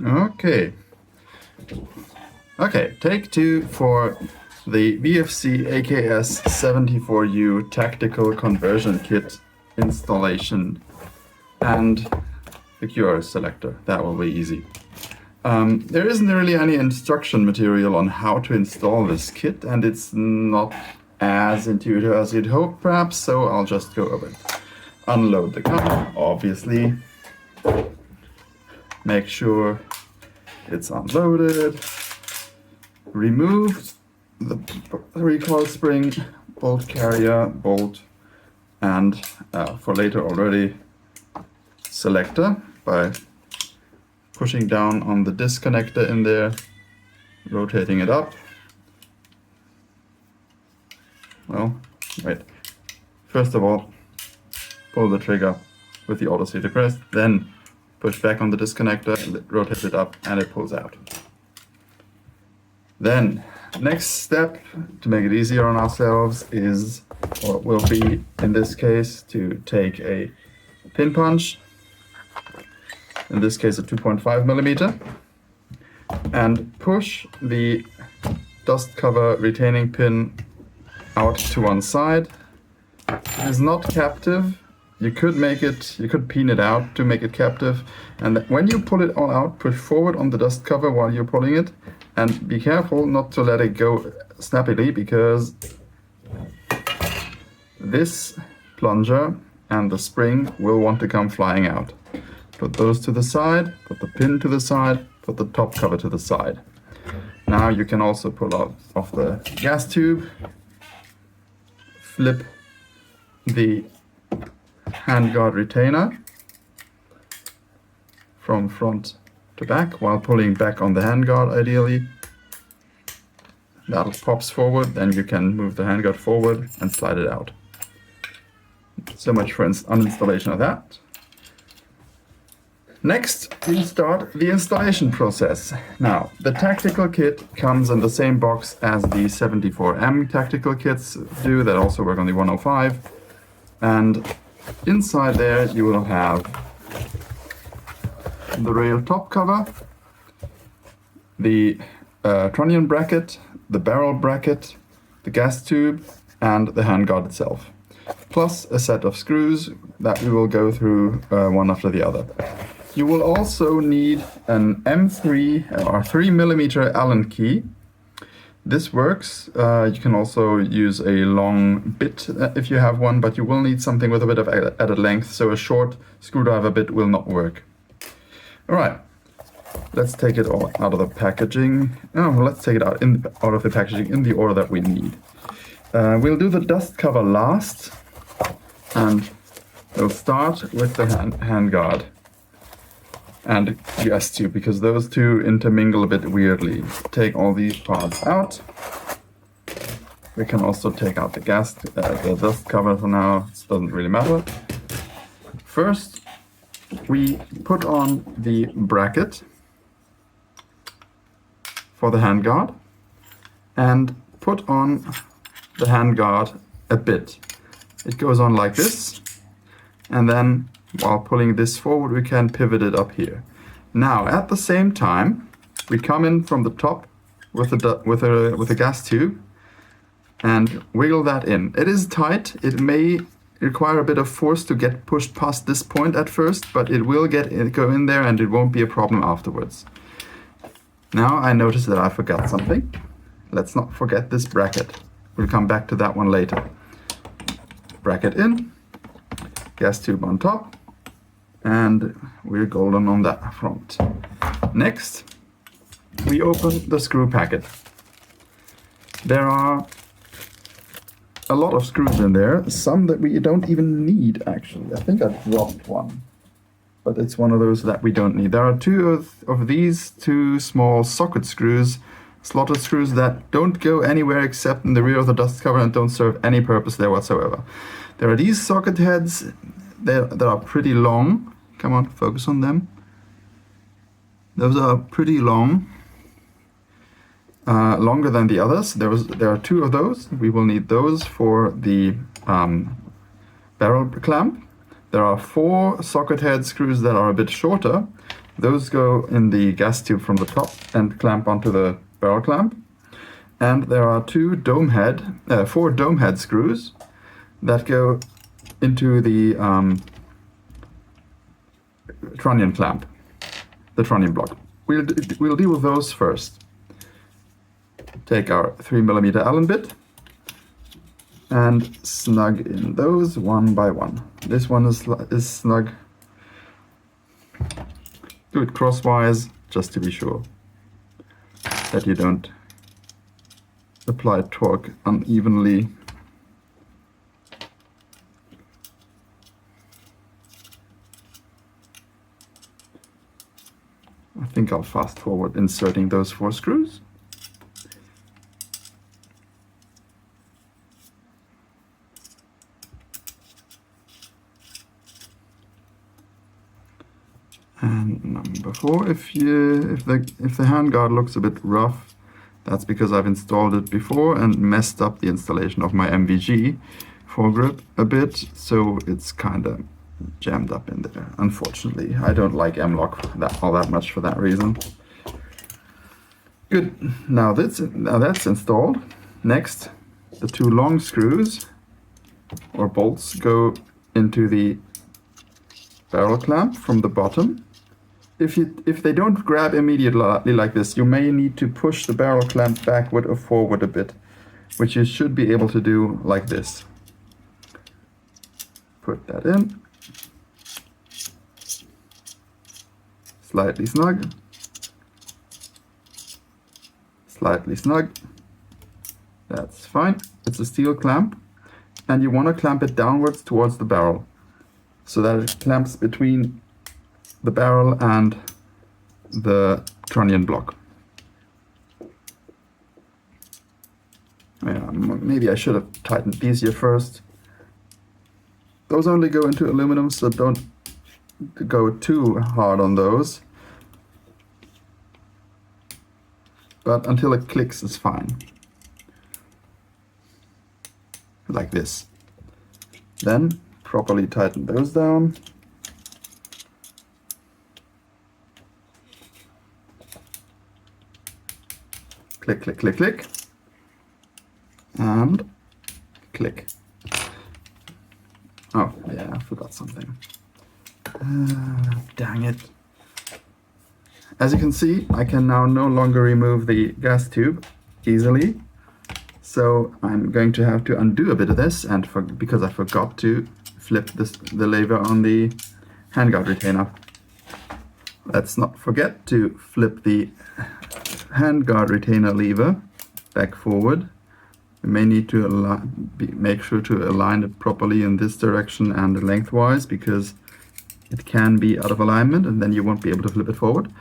Okay. Okay, take two for the VFC AKS-74U Tactical Conversion Kit installation and the QRS Selector. That will be easy. There isn't really any instruction material on how to install this kit, and it's not as intuitive as you'd hope, perhaps, so I'll just go over it. Unload the gun, obviously. Make sure it's unloaded. Remove the recoil spring, bolt carrier, bolt, and for later already, selector by pushing down on the disconnector in there, rotating it up. Well, wait. First of all, pull the trigger with the auto safety pressed, then push back on the disconnector, rotate it up, and it pulls out. Then, next step to make it easier on ourselves is, or will be in this case, to take a pin punch, in this case a 2.5 millimeter, and push the dust cover retaining pin out to one side. It is not captive. You could pin it out to make it captive, and when you pull it all out, push forward on the dust cover while you're pulling it, and be careful not to let it go snappily, because this plunger and the spring will want to come flying out. Put those to the side, put the pin to the side, put the top cover to the side. Now you can also pull out off the gas tube, flip the handguard retainer from front to back while pulling back on the handguard ideally. That pops forward, then you can move the handguard forward and slide it out. So much for uninstallation of that. Next, we start the installation process. Now, the tactical kit comes in the same box as the 74M tactical kits do, that also work on the 105. And inside there you will have the rail top cover, the trunnion bracket, the barrel bracket, the gas tube, and the handguard itself, plus a set of screws that we will go through one after the other. You will also need an M3 or 3mm Allen key. This works. You can also use a long bit if you have one, but you will need something with a bit of added length, so a short screwdriver bit will not work. All right, let's take it all out of the packaging. Let's take it out of the packaging in the order that we need. We'll do the dust cover last, and we'll start with the handguard and gas tube, because those two intermingle a bit weirdly. Take all these parts out. We can also take out the dust cover for now. It doesn't really matter. First, we put on the bracket for the handguard and put on the handguard a bit. It goes on like this, and then while pulling this forward, we can pivot it up here. Now, at the same time, we come in from the top with a gas tube and wiggle that in. It is tight. It may require a bit of force to get pushed past this point at first, but it will go in there, and it won't be a problem afterwards. Now I noticed that I forgot something. Let's not forget this bracket. We'll come back to that one later. Bracket in, gas tube on top, and we're golden on that front. Next, we open the screw packet. There are a lot of screws in there, some that we don't even need actually. I think I dropped one, but it's one of those that we don't need. There are two of these two small socket screws, slotted screws, that don't go anywhere except in the rear of the dust cover and don't serve any purpose there whatsoever. There are these socket heads that are pretty long. Come on, focus on them. Those are pretty long, longer than the others. There are two of those. We will need those for the barrel clamp. There are 4 socket head screws that are a bit shorter, Those go in the gas tube from the top and clamp onto the barrel clamp. And there are four dome head screws that go into the trunnion clamp, the trunnion block. We'll deal with those first. Take our 3mm Allen bit and snug in those one by one. This one is snug. Do it crosswise, just to be sure that you don't apply torque unevenly. I think I'll fast forward inserting those four screws. And number 4, if the handguard looks a bit rough, that's because I've installed it before and messed up the installation of my MVG foregrip a bit, so it's kind of jammed up in there. Unfortunately, I don't like M-LOK all that much for that reason. Good. Now that's installed. Next, the 2 long screws or bolts go into the barrel clamp from the bottom. If they don't grab immediately like this, you may need to push the barrel clamp backward or forward a bit, which you should be able to do like this. Put that in. Slightly snug. Slightly snug. That's fine. It's a steel clamp, and you want to clamp it downwards towards the barrel so that it clamps between the barrel and the trunnion block. Yeah, maybe I should have tightened these here first. Those only go into aluminum, so don't go too hard on those. But until it clicks is fine. Like this. Then properly tighten those down. Click, click, click, click. And click. Oh, yeah, I forgot something. Dang it. As you can see, I can now no longer remove the gas tube easily. So I'm going to have to undo a bit of this, and because I forgot to flip the lever on the handguard retainer. Let's not forget to flip the handguard retainer lever back forward. You may need to make sure to align it properly in this direction and lengthwise, because it can be out of alignment and then you won't be able to flip it forward.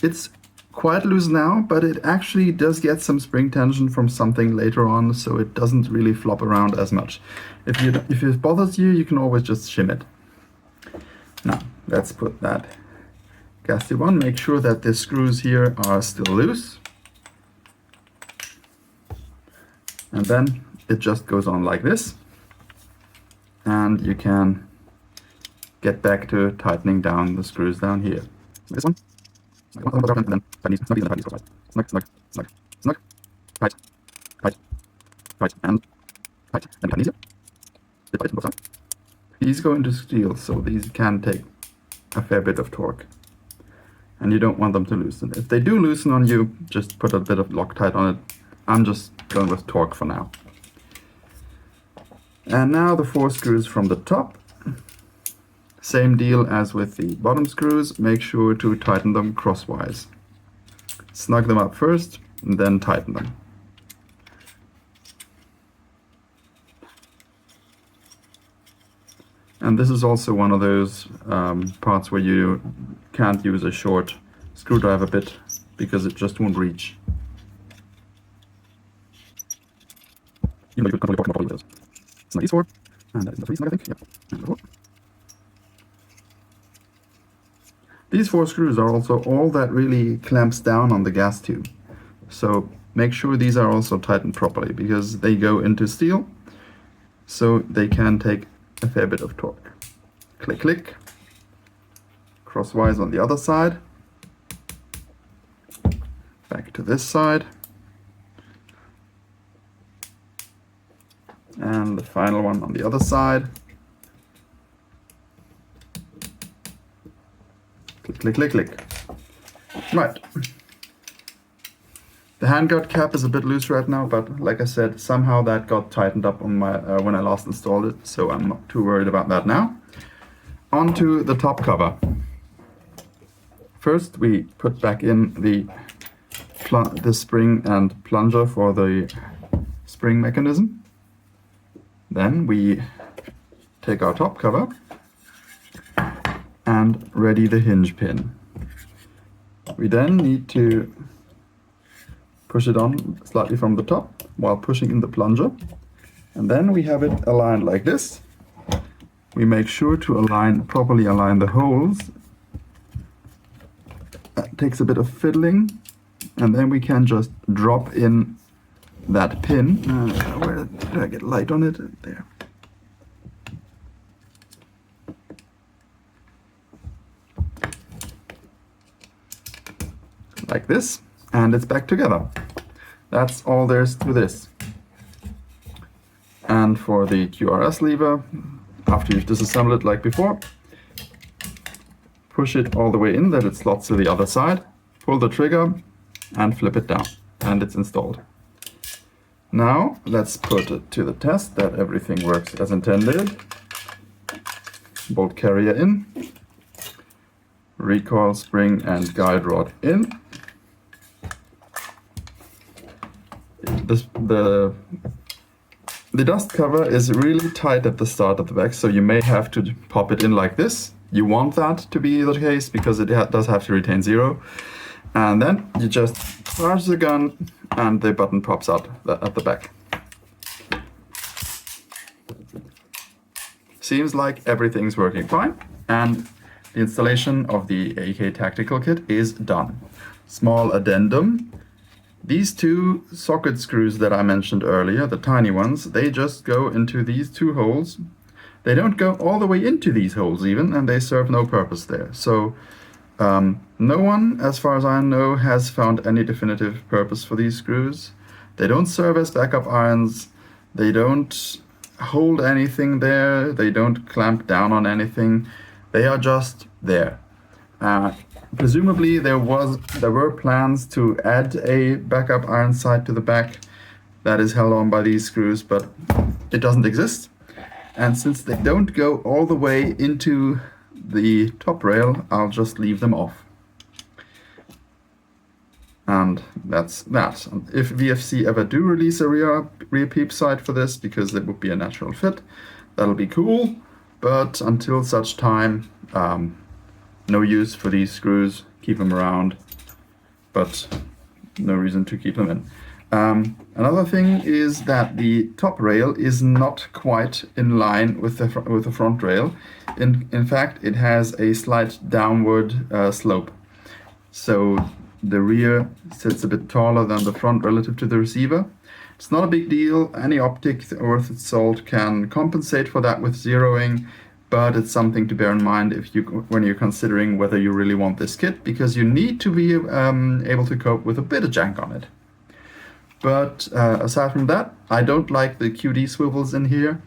It's quite loose now, but it actually does get some spring tension from something later on, so it doesn't really flop around as much. If it bothers you, you can always just shim it. Now, let's put that gas tube on. Make sure that the screws here are still loose. And then it just goes on like this. And you can get back to tightening down the screws down here. This one. Snug, snug, snug, snug, tight, tight, tight, and tight. And tighten these here. Bit tight on both sides. These go into steel, so these can take a fair bit of torque. And you don't want them to loosen. If they do loosen on you, just put a bit of Loctite on it. I'm just going with torque for now. And now the 4 screws from the top. Same deal as with the bottom screws. Make sure to tighten them crosswise. Snug them up first and then tighten them. And this is also one of those parts where you can't use a short screwdriver bit because it just won't reach. You know, you could probably talk about those. Snug these 4, and that is the 3 snug, I think. Yep. And the 4. These 4 screws are also all that really clamps down on the gas tube. So make sure these are also tightened properly, because they go into steel, so they can take a fair bit of torque. Click, click. Crosswise on the other side. Back to this side. And the final one on the other side. Click, click, click, click. Right. The handguard cap is a bit loose right now, but like I said, somehow that got tightened up on my when I last installed it, so I'm not too worried about that now. Onto the top cover. First, we put back in the spring and plunger for the spring mechanism. Then we take our top cover and ready the hinge pin. We then need to push it on slightly from the top while pushing in the plunger. And then we have it aligned like this. We make sure to properly align the holes. That takes a bit of fiddling. And then we can just drop in that pin. Where did I get light on it? There. Like this, and it's back together. That's all there is to this. And for the QRS lever, after you've disassembled it like before, push it all the way in that it slots to the other side, pull the trigger, and flip it down, and it's installed. Now let's put it to the test that everything works as intended. Bolt carrier in, recoil spring and guide rod in. The dust cover is really tight at the start of the back, so you may have to pop it in like this. You want that to be the case because it does have to retain 0. And then you just charge the gun and the button pops out at the back. Seems like everything's working fine, and the installation of the AK Tactical Kit is done. Small addendum. These two socket screws that I mentioned earlier, the tiny ones, they just go into these two holes. They don't go all the way into these holes even, and they serve no purpose there. So no one, as far as I know, has found any definitive purpose for these screws. They don't serve as backup irons. They don't hold anything there. They don't clamp down on anything. They are just there. Presumably there were plans to add a backup iron sight to the back that is held on by these screws, but it doesn't exist. And since they don't go all the way into the top rail, I'll just leave them off. And that's that. And if VFC ever do release a rear peep sight for this, because it would be a natural fit, that'll be cool. But until such time, no use for these screws. Keep them around, but no reason to keep them in. Another thing is that the top rail is not quite in line with the front rail. In fact, it has a slight downward slope. So the rear sits a bit taller than the front relative to the receiver. It's not a big deal. Any optic worth its salt can compensate for that with zeroing. But it's something to bear in mind when you're considering whether you really want this kit, because you need to be able to cope with a bit of jank on it. But aside from that, I don't like the QD swivels in here.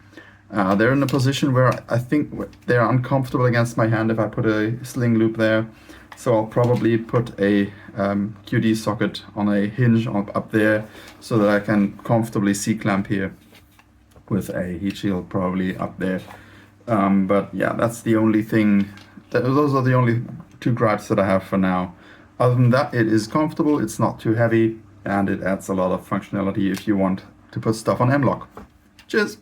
They're in a position where I think they're uncomfortable against my hand if I put a sling loop there. So I'll probably put a QD socket on a hinge up there so that I can comfortably C-clamp here with a heat shield probably up there. But yeah, that's the only thing. Those are the only two gripes that I have for now. Other than that, it is comfortable, it's not too heavy, and it adds a lot of functionality if you want to put stuff on M-LOK. Cheers!